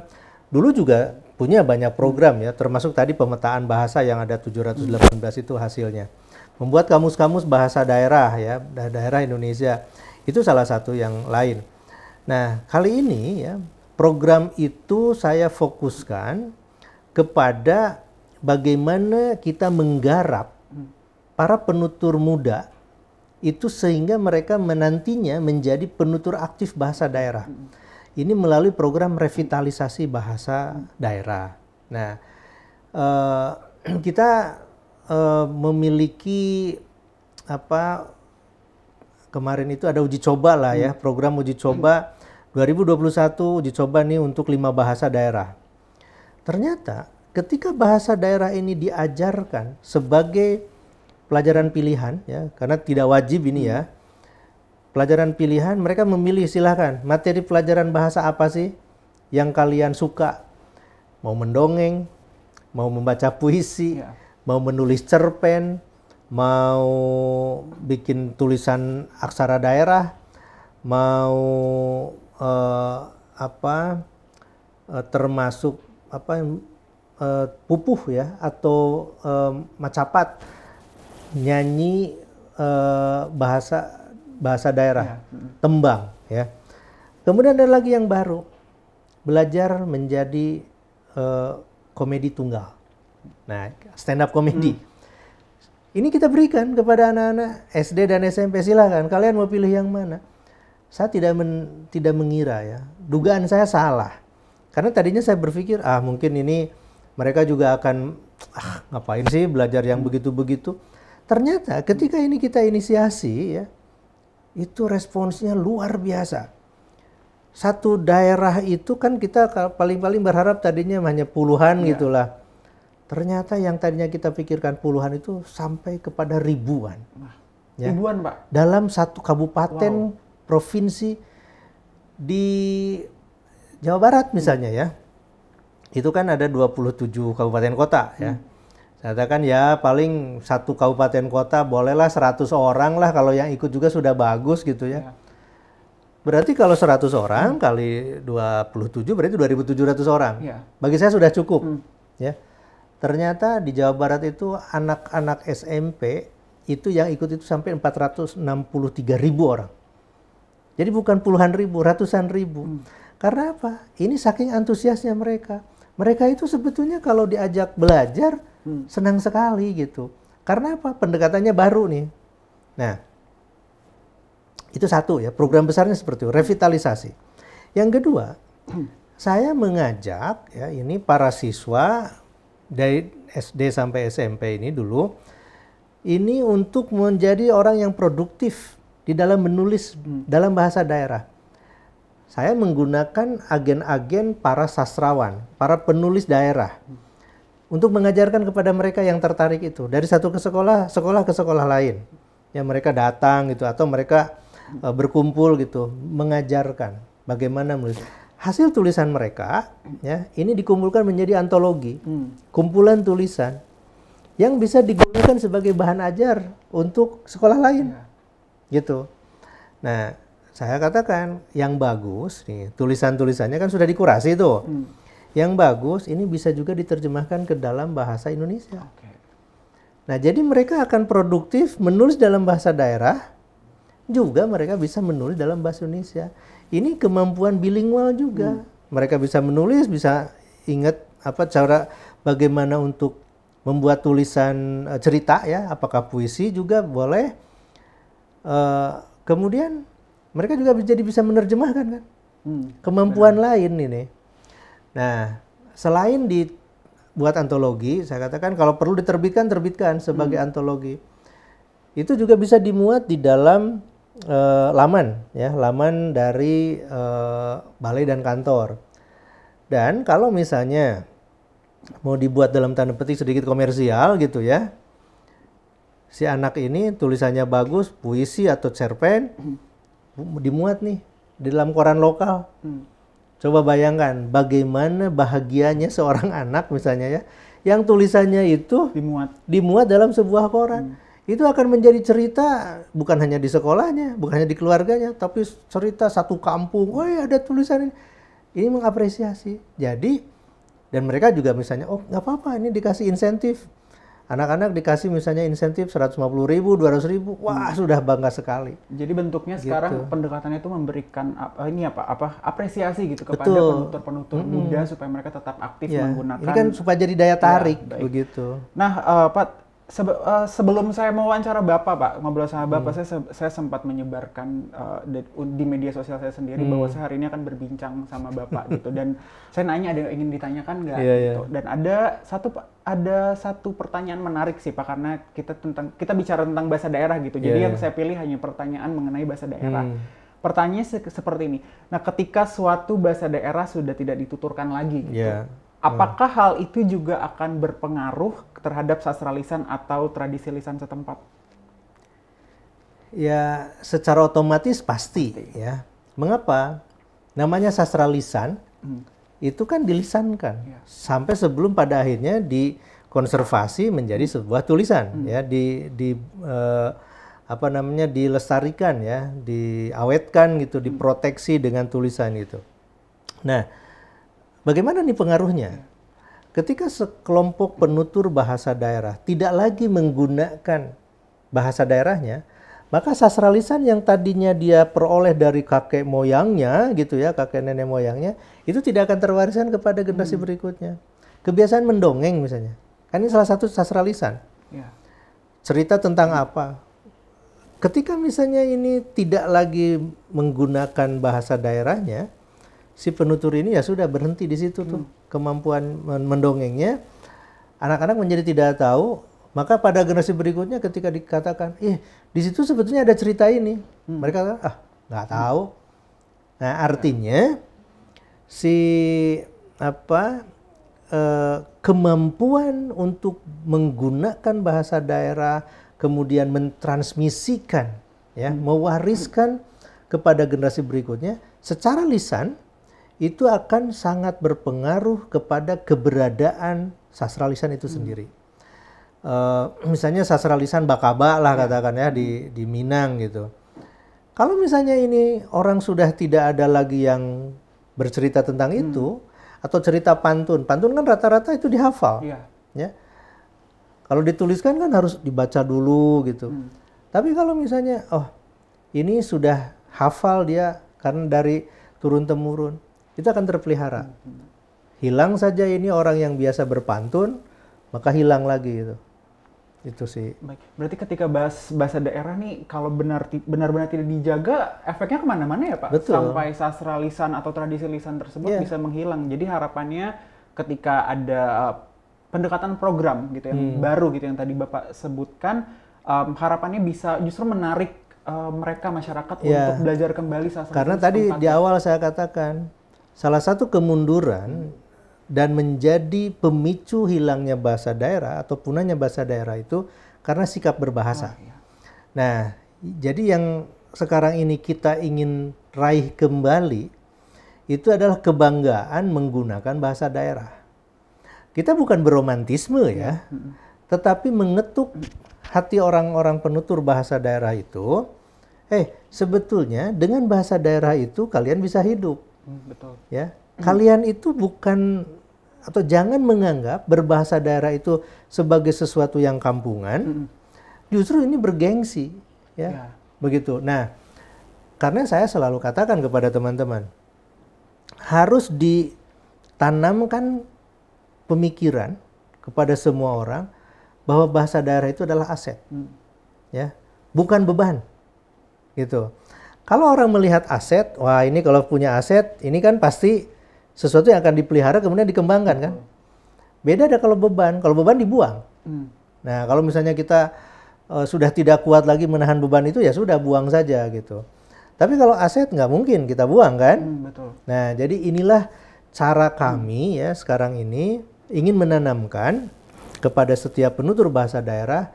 Dulu juga punya banyak program ya, termasuk tadi pemetaan bahasa yang ada 718 itu hasilnya. Membuat kamus-kamus bahasa daerah ya, daerah Indonesia. Itu salah satu yang lain. Nah, kali ini ya, program itu saya fokuskan kepada bagaimana kita menggarap para penutur muda itu sehingga mereka menantinya menjadi penutur aktif bahasa daerah. Ini melalui program revitalisasi bahasa daerah. Nah, kita memiliki kemarin itu ada uji coba lah ya, program uji coba 2021 uji coba nih untuk 5 bahasa daerah. Ternyata ketika bahasa daerah ini diajarkan sebagai pelajaran pilihan ya, karena tidak wajib ini ya. Pelajaran pilihan, mereka memilih, silahkan materi pelajaran bahasa apa sih yang kalian suka. Mau mendongeng, mau membaca puisi, mau menulis cerpen, mau bikin tulisan aksara daerah, mau termasuk pupuh ya, atau macapat, nyanyi bahasa daerah, tembang ya. Kemudian ada lagi yang baru, belajar menjadi komedi tunggal. Nah, stand up komedi. Ini kita berikan kepada anak-anak SD dan SMP, silakan kalian mau pilih yang mana. Saya tidak mengira ya, dugaan saya salah. Karena tadinya saya berpikir mungkin ini mereka juga akan ngapain sih belajar yang begitu-begitu. Ternyata ketika ini kita inisiasi ya, itu responsnya luar biasa. Satu daerah itu kan kita paling-paling berharap tadinya hanya puluhan gitulah. Ternyata yang tadinya kita pikirkan puluhan itu sampai kepada ribuan. Ya. Ribuan Pak? Dalam satu kabupaten provinsi di Jawa Barat misalnya ya. Itu kan ada 27 kabupaten kota ya. Katakan ya paling satu kabupaten kota bolehlah 100 orang lah, kalau yang ikut juga sudah bagus gitu ya. Berarti kalau 100 orang kali 27 berarti 2.700 orang. Bagi saya sudah cukup. Ya. Ternyata di Jawa Barat itu anak-anak SMP itu yang ikut itu sampai 463.000 orang. Jadi bukan puluhan ribu, ratusan ribu. Karena apa? Ini saking antusiasnya mereka. Mereka itu sebetulnya kalau diajak belajar senang sekali gitu. Karena apa? Pendekatannya baru nih. Nah, itu satu ya, program besarnya seperti itu, revitalisasi. Yang kedua, saya mengajak ya ini para siswa dari SD sampai SMP ini dulu, ini untuk menjadi orang yang produktif di dalam menulis dalam bahasa daerah. Saya menggunakan agen-agen para sastrawan, para penulis daerah. Untuk mengajarkan kepada mereka yang tertarik itu dari satu ke sekolah ke sekolah lain, yang mereka datang gitu atau mereka berkumpul gitu, mengajarkan bagaimana menulis. hasil tulisan mereka ya ini dikumpulkan menjadi antologi, kumpulan tulisan yang bisa digunakan sebagai bahan ajar untuk sekolah lain, gitu. Nah, saya katakan yang bagus nih tulisan-tulisannya kan sudah dikurasi tuh. Yang bagus ini bisa juga diterjemahkan ke dalam bahasa Indonesia. Nah, jadi mereka akan produktif menulis dalam bahasa daerah, juga mereka bisa menulis dalam bahasa Indonesia. Ini kemampuan bilingual juga. Mereka bisa menulis, bisa ingat apa cara bagaimana untuk membuat tulisan cerita ya, apakah puisi juga boleh. Kemudian mereka juga jadi bisa menerjemahkan kan. Kemampuan lain ini. Nah, selain dibuat antologi, saya katakan kalau perlu terbitkan sebagai antologi. Itu juga bisa dimuat di dalam laman dari balai dan kantor. Dan kalau misalnya mau dibuat dalam tanda petik sedikit komersial gitu ya, si anak ini tulisannya bagus, puisi atau cerpen, dimuat nih di dalam koran lokal. Coba bayangkan bagaimana bahagianya seorang anak misalnya ya, yang tulisannya itu dimuat dalam sebuah koran. Itu akan menjadi cerita bukan hanya di sekolahnya, bukan hanya di keluarganya, tapi cerita satu kampung. Oh ya ada tulisan ini. Ini mengapresiasi. Jadi, dan mereka juga misalnya, oh nggak apa-apa ini dikasih insentif. Anak-anak dikasih misalnya insentif 150.000, 200.000, wah sudah bangga sekali. Jadi bentuknya sekarang pendekatannya itu memberikan apresiasi gitu kepada penutur-penutur muda supaya mereka tetap aktif menggunakan. Ini kan supaya jadi daya tarik begitu. Nah, Pak, sebelum saya mewawancara Bapak, Pak, ngobrol sama Bapak, saya sempat menyebarkan di media sosial saya sendiri bahwa saya hari ini akan berbincang sama Bapak gitu. Dan saya nanya ada yang ingin ditanyakan nggak gitu. Dan ada satu pertanyaan menarik sih Pak, karena kita bicara tentang bahasa daerah gitu. Jadi yang saya pilih hanya pertanyaan mengenai bahasa daerah. Pertanyaannya seperti ini. Nah, ketika suatu bahasa daerah sudah tidak dituturkan lagi gitu. Apakah hal itu juga akan berpengaruh terhadap sastra lisan atau tradisi lisan setempat? Ya, secara otomatis pasti. Ya. Mengapa? Namanya sastra lisan itu kan dilisankan sampai sebelum pada akhirnya dikonservasi menjadi sebuah tulisan, ya, dilestarikan, ya, diawetkan gitu, diproteksi dengan tulisan itu. Nah, bagaimana nih pengaruhnya? Ketika sekelompok penutur bahasa daerah tidak lagi menggunakan bahasa daerahnya, maka sastra lisan yang tadinya dia peroleh dari kakek moyangnya, gitu ya, kakek nenek moyangnya, itu tidak akan terwariskan kepada generasi berikutnya. Kebiasaan mendongeng misalnya, kan ini salah satu sastra lisan. Cerita tentang apa? Ketika misalnya ini tidak lagi menggunakan bahasa daerahnya, si penutur ini ya sudah berhenti di situ tuh kemampuan mendongengnya. Anak-anak menjadi tidak tahu, maka pada generasi berikutnya ketika dikatakan, di situ sebetulnya ada cerita ini, mereka nggak tahu. Nah, artinya si kemampuan untuk menggunakan bahasa daerah, kemudian mentransmisikan, ya, mewariskan kepada generasi berikutnya secara lisan, itu akan sangat berpengaruh kepada keberadaan sastra lisan itu sendiri. Misalnya sastra lisan Bakaba lah katakan ya di Minang gitu. Kalau misalnya ini orang sudah tidak ada lagi yang bercerita tentang itu, atau cerita pantun kan rata-rata itu dihafal, ya. Kalau dituliskan kan harus dibaca dulu gitu. Tapi kalau misalnya, ini sudah hafal dia karena dari turun temurun, itu akan terpelihara. Hilang saja ini orang yang biasa berpantun, maka hilang lagi itu. Itu sih. Baik. Berarti ketika bahasa daerah nih, kalau benar-benar tidak dijaga, efeknya kemana-mana ya Pak? Betul. Sampai sastra lisan atau tradisi lisan tersebut bisa menghilang. Jadi harapannya ketika ada pendekatan program gitu yang baru gitu yang tadi Bapak sebutkan, harapannya bisa justru menarik mereka masyarakat untuk belajar kembali sastra. Karena tadi di awal saya katakan, salah satu kemunduran dan menjadi pemicu hilangnya bahasa daerah atau punahnya bahasa daerah itu karena sikap berbahasa. Nah, jadi yang sekarang ini kita ingin raih kembali itu adalah kebanggaan menggunakan bahasa daerah. Kita bukan beromantisme ya, tetapi mengetuk hati orang-orang penutur bahasa daerah itu, sebetulnya dengan bahasa daerah itu kalian bisa hidup. Betul. Ya, kalian itu bukan atau jangan menganggap berbahasa daerah itu sebagai sesuatu yang kampungan. Justru ini bergengsi, ya. Begitu. Nah, karena saya selalu katakan kepada teman-teman, harus ditanamkan pemikiran kepada semua orang bahwa bahasa daerah itu adalah aset, ya, bukan beban, gitu. Kalau orang melihat aset, wah ini kalau punya aset, ini kan pasti sesuatu yang akan dipelihara kemudian dikembangkan kan. Beda ada kalau beban dibuang. Nah kalau misalnya kita sudah tidak kuat lagi menahan beban itu, ya sudah buang saja gitu. Tapi kalau aset nggak mungkin kita buang kan. Betul. Nah jadi inilah cara kami ya sekarang ini ingin menanamkan kepada setiap penutur bahasa daerah,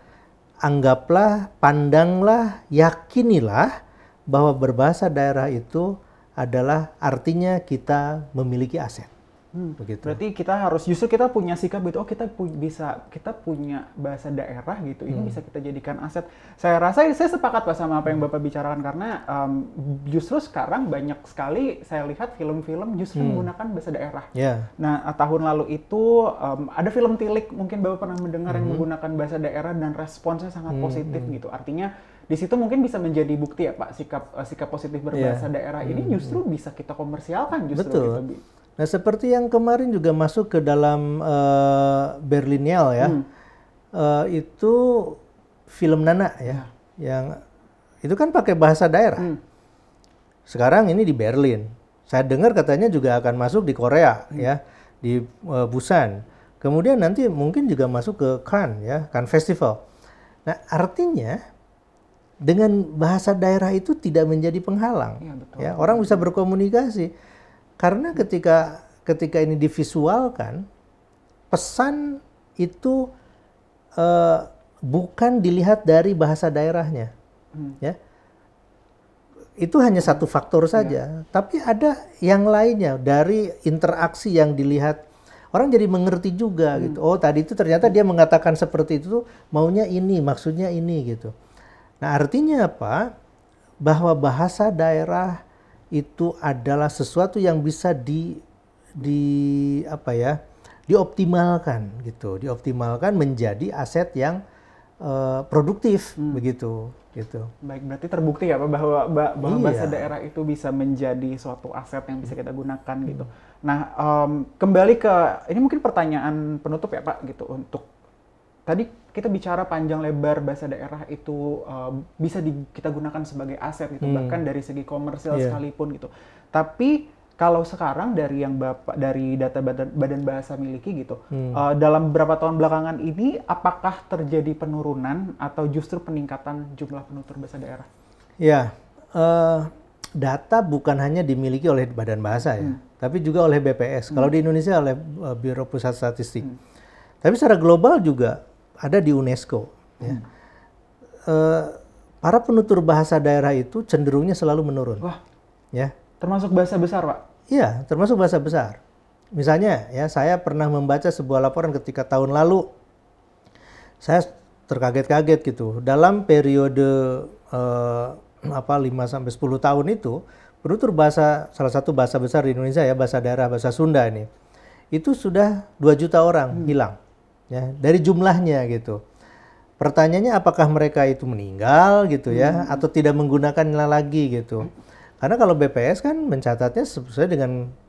anggaplah, pandanglah, yakinilah bahwa berbahasa daerah itu adalah artinya kita memiliki aset. Begitu. Berarti justru kita punya sikap gitu, kita punya bahasa daerah gitu, ini bisa kita jadikan aset. Saya rasa saya sepakat Pak sama apa yang Bapak bicarakan, karena justru sekarang banyak sekali saya lihat film-film justru menggunakan bahasa daerah. Nah tahun lalu itu ada film Tilik, mungkin Bapak pernah mendengar, yang menggunakan bahasa daerah dan responsnya sangat positif gitu. Artinya di situ mungkin bisa menjadi bukti ya Pak, sikap positif berbahasa daerah ini justru bisa kita komersialkan justru. Betul. Nah seperti yang kemarin juga masuk ke dalam Berlinial ya, itu film Nana ya, yang itu kan pakai bahasa daerah. Sekarang ini di Berlin. Saya dengar katanya juga akan masuk di Korea ya, di Busan. Kemudian nanti mungkin juga masuk ke Cannes ya, Cannes Festival. Nah artinya dengan bahasa daerah itu tidak menjadi penghalang. Ya, orang bisa berkomunikasi. Karena ketika ini divisualkan, pesan itu bukan dilihat dari bahasa daerahnya, ya. Itu hanya satu faktor saja, tapi ada yang lainnya dari interaksi yang dilihat. Orang jadi mengerti juga gitu. Oh tadi itu ternyata dia mengatakan seperti itu, maunya ini, maksudnya ini gitu. Nah artinya apa? Bahwa bahasa daerah itu adalah sesuatu yang bisa dioptimalkan gitu, dioptimalkan menjadi aset yang produktif begitu. Baik, berarti terbukti ya Pak bahwa bahasa daerah itu bisa menjadi suatu aset yang bisa kita gunakan gitu. Nah kembali ke ini mungkin pertanyaan penutup ya Pak gitu, untuk tadi kita bicara panjang lebar bahasa daerah itu bisa kita gunakan sebagai aset gitu, bahkan dari segi komersial sekalipun gitu. Tapi kalau sekarang dari data Badan Bahasa miliki gitu, dalam beberapa tahun belakangan ini apakah terjadi penurunan atau justru peningkatan jumlah penutur bahasa daerah? Ya, data bukan hanya dimiliki oleh Badan Bahasa ya, tapi juga oleh BPS. Kalau di Indonesia oleh Biro Pusat Statistik. Tapi secara global juga ada di UNESCO. Ya. Para penutur bahasa daerah itu cenderungnya selalu menurun. Wah, ya. Termasuk bahasa besar, Pak? Iya, termasuk bahasa besar. Misalnya, ya saya pernah membaca sebuah laporan ketika tahun lalu, saya terkaget-kaget gitu. Dalam periode 5-10 tahun itu, penutur bahasa, salah satu bahasa besar di Indonesia ya, bahasa daerah, bahasa Sunda ini, itu sudah 2 juta orang hilang. Ya, dari jumlahnya gitu. Pertanyaannya apakah mereka itu meninggal gitu ya, atau tidak menggunakannya lagi gitu. Karena kalau BPS kan mencatatnya sesuai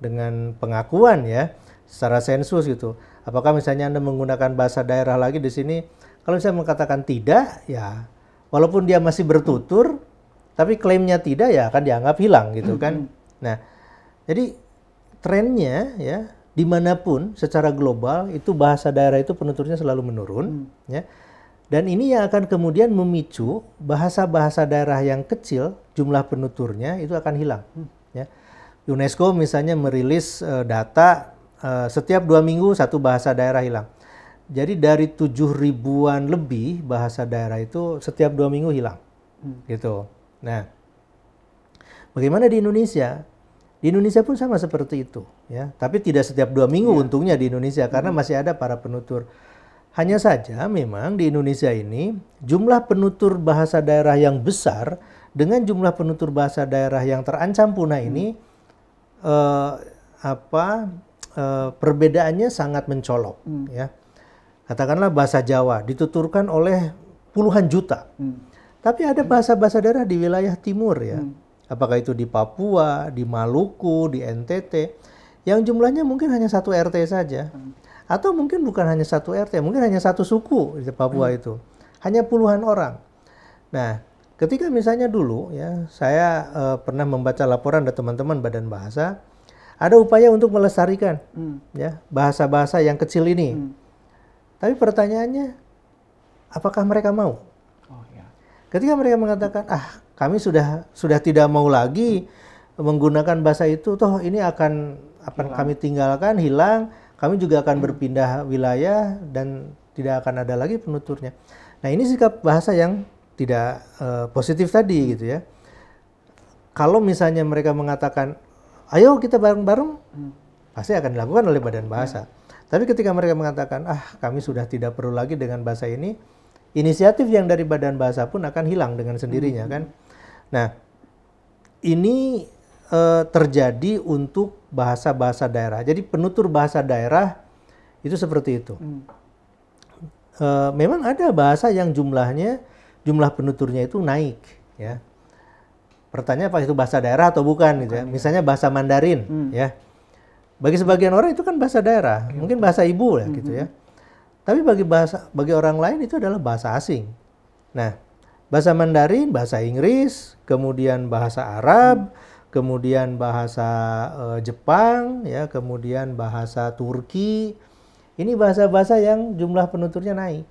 dengan pengakuan ya, secara sensus gitu. Apakah misalnya Anda menggunakan bahasa daerah lagi di sini? Kalau saya mengatakan tidak, ya walaupun dia masih bertutur, tapi klaimnya tidak ya akan dianggap hilang gitu kan. Nah, jadi trennya ya, dimanapun secara global itu bahasa daerah itu penuturnya selalu menurun, ya. Dan ini yang akan kemudian memicu bahasa-bahasa daerah yang kecil jumlah penuturnya itu akan hilang. Ya. UNESCO misalnya merilis data setiap 2 minggu satu bahasa daerah hilang. Jadi dari 7.000-an lebih bahasa daerah itu setiap 2 minggu hilang, gitu. Nah, bagaimana di Indonesia? Di Indonesia pun sama seperti itu, ya. Tapi tidak setiap 2 minggu untungnya di Indonesia karena masih ada para penutur. Hanya saja memang di Indonesia ini jumlah penutur bahasa daerah yang besar dengan jumlah penutur bahasa daerah yang terancam punah ini perbedaannya sangat mencolok, ya. Katakanlah bahasa Jawa dituturkan oleh puluhan juta. Tapi ada bahasa-bahasa daerah di wilayah timur, ya. Apakah itu di Papua, di Maluku, di NTT, yang jumlahnya mungkin hanya 1 RT saja. Atau mungkin bukan hanya 1 RT, mungkin hanya 1 suku di Papua itu. Hanya puluhan orang. Nah, ketika misalnya dulu, ya, saya pernah membaca laporan dari teman-teman Badan Bahasa, ada upaya untuk melestarikan ya bahasa-bahasa yang kecil ini. Tapi pertanyaannya, apakah mereka mau? Ketika mereka mengatakan, kami sudah tidak mau lagi menggunakan bahasa itu, toh ini akan kami tinggalkan, hilang, kami juga akan berpindah wilayah dan tidak akan ada lagi penuturnya. Nah, ini sikap bahasa yang tidak positif tadi gitu ya. Kalau misalnya mereka mengatakan, ayo kita bareng-bareng, pasti akan dilakukan oleh Badan Bahasa. Tapi ketika mereka mengatakan, kami sudah tidak perlu lagi dengan bahasa ini, inisiatif yang dari Badan Bahasa pun akan hilang dengan sendirinya kan. Nah, ini terjadi untuk bahasa-bahasa daerah. Jadi penutur bahasa daerah itu seperti itu. Memang ada bahasa yang jumlah penuturnya itu naik, ya. Pertanyaan apa itu bahasa daerah atau bukan gitu ya. Misalnya bahasa Mandarin, ya. Bagi sebagian orang itu kan bahasa daerah, mungkin bahasa ibu ya gitu ya. Tapi bagi orang lain itu adalah bahasa asing. Nah, bahasa Mandarin, bahasa Inggris, kemudian bahasa Arab, kemudian bahasa Jepang, ya, kemudian bahasa Turki. Ini bahasa-bahasa yang jumlah penuturnya naik.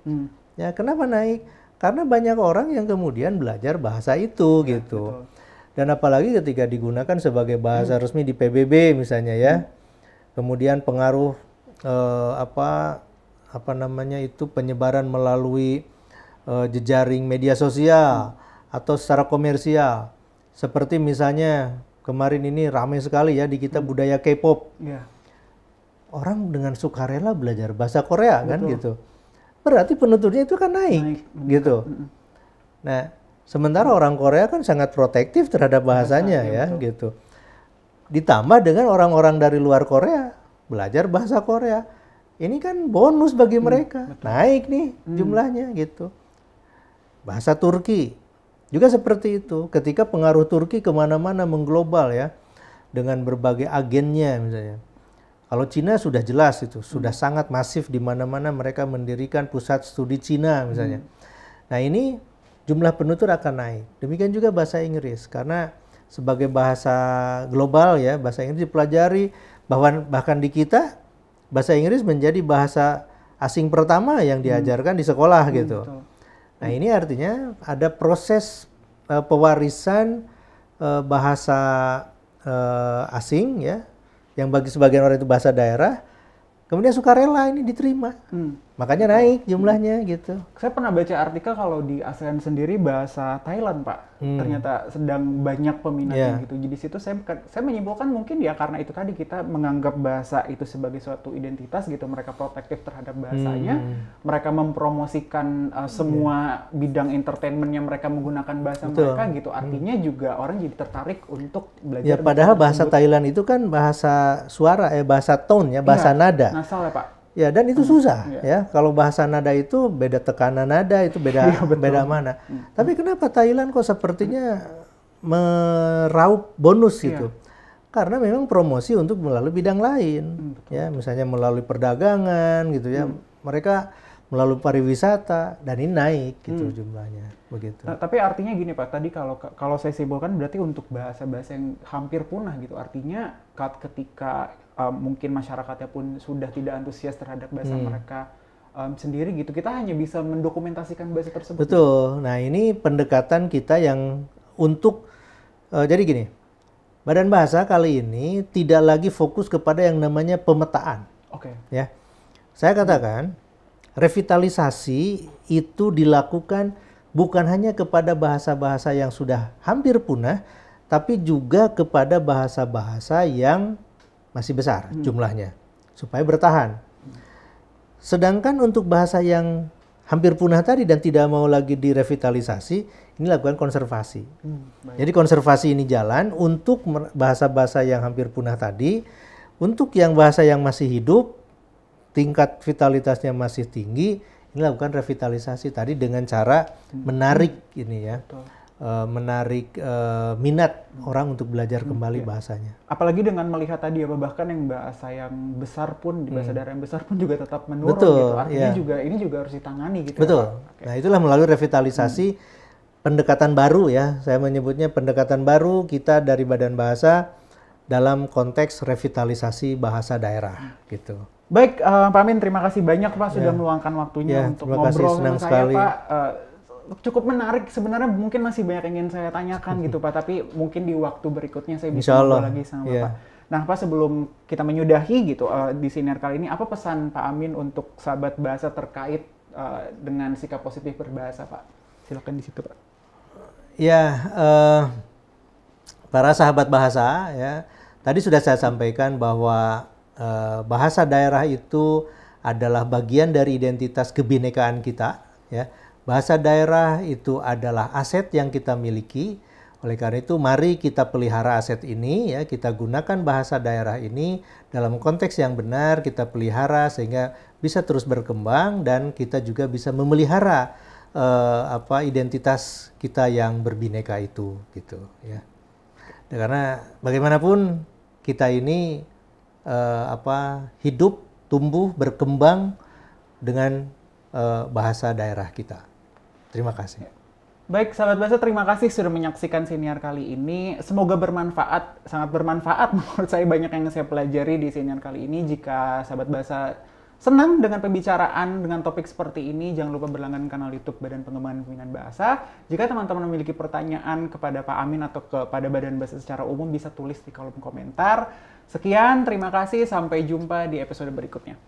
Ya, kenapa naik? Karena banyak orang yang kemudian belajar bahasa itu gitu. Betul. Dan apalagi ketika digunakan sebagai bahasa resmi di PBB misalnya ya. Kemudian pengaruh penyebaran melalui jejaring media sosial atau secara komersial. Seperti misalnya kemarin ini ramai sekali ya di kita budaya K-pop. Orang dengan sukarela belajar bahasa Korea. Betul. Kan gitu. Berarti penuturnya itu kan naik gitu. Nah, sementara orang Korea kan sangat protektif terhadap bahasanya ya gitu. Ditambah dengan orang-orang dari luar Korea belajar bahasa Korea. Ini kan bonus bagi mereka. Naik nih jumlahnya gitu. Bahasa Turki juga seperti itu. Ketika pengaruh Turki kemana-mana mengglobal ya. Dengan berbagai agennya misalnya. Kalau Cina sudah jelas itu. Sudah sangat masif di mana-mana mereka mendirikan pusat studi Cina misalnya. Nah ini jumlah penutur akan naik. Demikian juga bahasa Inggris. Karena sebagai bahasa global ya, bahasa Inggris dipelajari, bahkan di kita bahasa Inggris menjadi bahasa asing pertama yang diajarkan di sekolah gitu. Betul. Nah ini artinya ada proses pewarisan bahasa asing ya, yang bagi sebagian orang itu bahasa daerah, kemudian sukarela ini diterima. Makanya naik jumlahnya gitu. Saya pernah baca artikel kalau di ASEAN sendiri bahasa Thailand, Pak. Ternyata sedang banyak peminatnya gitu. Jadi situ saya menyimpulkan mungkin ya karena itu tadi kita menganggap bahasa itu sebagai suatu identitas gitu. Mereka protektif terhadap bahasanya. Mereka mempromosikan semua bidang entertainmentnya mereka menggunakan bahasa mereka gitu. Artinya juga orang jadi tertarik untuk belajar. Ya padahal bahasa Thailand itu kan bahasa suara, bahasa tone ya, bahasa nada. Nasal ya, Pak. Ya dan itu susah ya. Kalau bahasa nada itu beda tekanan nada itu beda mana. Tapi kenapa Thailand kok sepertinya meraup bonus gitu? Karena memang promosi untuk melalui bidang lain. Ya misalnya melalui perdagangan gitu ya. Mereka melalui pariwisata dan ini naik gitu jumlahnya begitu. Tapi artinya gini Pak, tadi kalau saya simpulkan berarti untuk bahasa-bahasa yang hampir punah gitu. Artinya ketika mungkin masyarakatnya pun sudah tidak antusias terhadap bahasa mereka sendiri gitu, kita hanya bisa mendokumentasikan bahasa tersebut. Betul. Nah ini pendekatan kita yang untuk jadi gini, Badan Bahasa kali ini tidak lagi fokus kepada yang namanya pemetaan. Ya, saya katakan revitalisasi itu dilakukan bukan hanya kepada bahasa-bahasa yang sudah hampir punah, tapi juga kepada bahasa-bahasa yang masih besar jumlahnya, supaya bertahan. Sedangkan untuk bahasa yang hampir punah tadi dan tidak mau lagi direvitalisasi, ini lakukan konservasi. Jadi konservasi ini jalan untuk bahasa-bahasa yang hampir punah tadi, untuk yang bahasa yang masih hidup, tingkat vitalitasnya masih tinggi, ini lakukan revitalisasi tadi dengan cara menarik ini ya. Menarik minat orang untuk belajar kembali bahasanya. Apalagi dengan melihat tadi ya, bahkan yang bahasa yang besar pun, di bahasa daerah yang besar pun juga tetap menurun gitu. Artinya juga ini juga harus ditangani gitu. Betul. Ya, Pak? Nah, itulah melalui revitalisasi pendekatan baru ya. Saya menyebutnya pendekatan baru kita dari Badan Bahasa dalam konteks revitalisasi bahasa daerah gitu. Baik, Pak Amin, terima kasih banyak Pak sudah meluangkan waktunya untuk ngobrol sama saya Pak. Cukup menarik sebenarnya, mungkin masih banyak yang ingin saya tanyakan gitu Pak, tapi mungkin di waktu berikutnya saya bisa ngobrol lagi sama Bapak. Nah Pak, sebelum kita menyudahi gitu di siniar kali ini, apa pesan Pak Amin untuk sahabat bahasa terkait dengan sikap positif berbahasa Pak? Silakan di situ Pak. Ya, para sahabat bahasa ya, tadi sudah saya sampaikan bahwa bahasa daerah itu adalah bagian dari identitas kebinekaan kita ya. Bahasa daerah itu adalah aset yang kita miliki. Oleh karena itu, mari kita pelihara aset ini, ya, kita gunakan bahasa daerah ini dalam konteks yang benar, kita pelihara sehingga bisa terus berkembang dan kita juga bisa memelihara identitas kita yang berbineka itu, gitu, ya. Karena bagaimanapun kita ini hidup, tumbuh, berkembang dengan bahasa daerah kita. Terima kasih. Baik, sahabat bahasa, terima kasih sudah menyaksikan siniar kali ini. Semoga bermanfaat, sangat bermanfaat menurut saya, banyak yang saya pelajari di siniar kali ini. Jika sahabat bahasa senang dengan pembicaraan dengan topik seperti ini, jangan lupa berlangganan kanal YouTube Badan Pengembangan Pembinaan Bahasa. Jika teman-teman memiliki pertanyaan kepada Pak Amin atau kepada Badan Bahasa secara umum, bisa tulis di kolom komentar. Sekian, terima kasih, sampai jumpa di episode berikutnya.